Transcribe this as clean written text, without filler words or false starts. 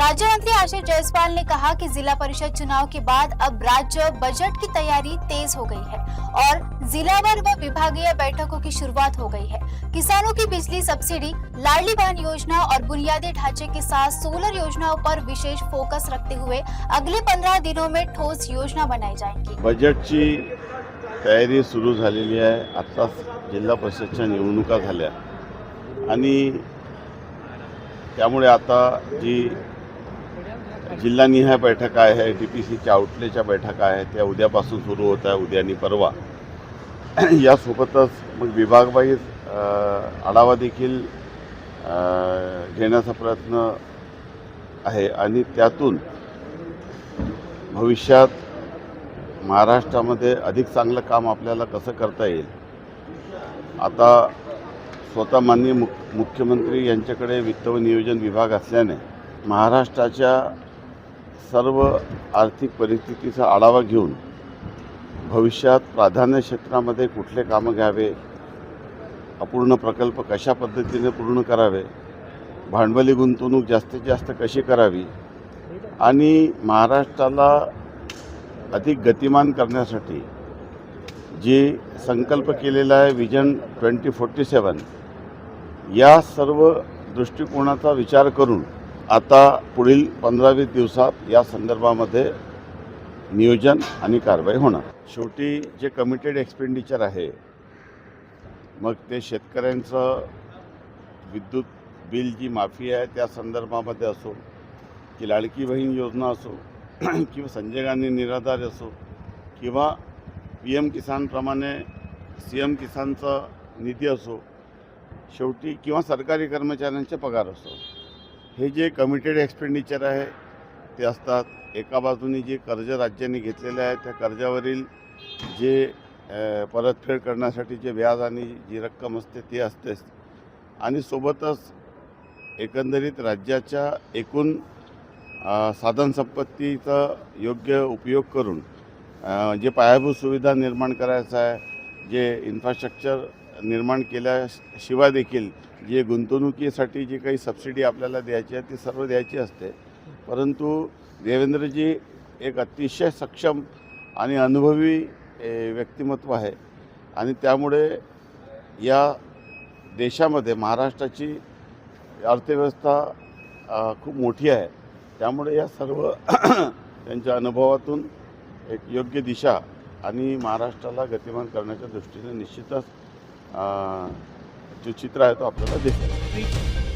राज्य मंत्री आशीष जायसवाल ने कहा कि जिला परिषद चुनाव के बाद अब राज्य बजट की तैयारी तेज हो गई है और जिलावार व विभागीय बैठकों की शुरुआत हो गई है। किसानों की बिजली सब्सिडी, लाडली बहन योजना और बुनियादी ढांचे के साथ सोलर योजनाओं पर विशेष फोकस रखते हुए अगले 15 दिनों में ठोस योजना बनाई जाएगी। बजेटची तयारी सुरू झालेली आहे। आत्ताच जिल्हा परिषदच्या निवडणुका झाल्या आणि त्यामुळे आता जी जिल्हानिहाय बैठका आहे, DPCच्या आउटलेटच्या बैठका आहेत, त्या उद्यापासून सुरू होत आहे, उद्या आणि परवा। यासोबतच मग विभागवाईज आढावा देखील घेण्याचा प्रयत्न आहे आणि त्यातून भविष्यात महाराष्ट्रामध्ये अधिक चांगलं काम आपल्याला कसं करता येईल। आता स्वतः माननीय मुख्यमंत्री यांच्याकडे वित्त व नियोजन विभाग असल्याने महाराष्ट्राच्या सर्व आर्थिक परिस्थितीचा आढावा घेऊन भविष्यात प्राधान्य क्षेत्रामध्ये कुठले कामं घ्यावे, अपूर्ण प्रकल्प कशा पद्धतीने पूर्ण करावे, भांडवली गुंतवणूक जास्तीत जास्त कशी करावी आणि महाराष्ट्राला अधिक गतिमान करण्यासाठी जे संकल्प केलेला आहे विजन 2047, या सर्व दृष्टिकोनाचा विचार करून आता पुढील 15-20 दिवसात या संदर्भामध्ये नियोजन आणि कारवाई होणार। शेवटी जे कमिटेड एक्सपेंडिचर आहे, मग ते शेतकऱ्यांचं विद्युत बिल जी माफी आहे त्या संदर्भामध्ये असो, की लाडकी बहीण योजना असो, किंवा संजय गांधी निराधार असो, किंवा PM किसानप्रमाणे CM किसानचा निधी असो, शेवटी किंवा सरकारी कर्मचाऱ्यांचे पगार असो, हे जे कमिटेड एक्सपेंडिचर आहे ते असतात। एका बाजूने जे कर्ज राज्यांनी घेतलेले आहे त्या कर्जावरील जे परतफेड करण्यासाठी जे व्याज आणि जी रक्कम असते ती असतेच आणि सोबतच एकंदरीत राज्याच्या एकूण साधनसंपत्तीचा योग्य उपयोग करून जे पायाभूत सुविधा निर्माण करायचं आहे, जे इन्फ्रास्ट्रक्चर निर्माण केल्याशिवाय देखील जे गुंतवणुकीसाठी जी काही सबसिडी आपल्याला द्यायची आहे ती सर्व द्यायची असते। परंतु देवेंद्रजी एक अतिशय सक्षम आणि अनुभवी व्यक्तिमत्व आहे आणि त्यामुळे या देशामध्ये महाराष्ट्राची अर्थव्यवस्था खूप मोठी आहे। त्यामुळे या सर्व त्यांच्या अनुभवातून एक योग्य दिशा आणि महाराष्ट्राला गतिमान करण्याच्या दृष्टीने निश्चितच जो चित्र आहे तो आपल्याला दिसतो।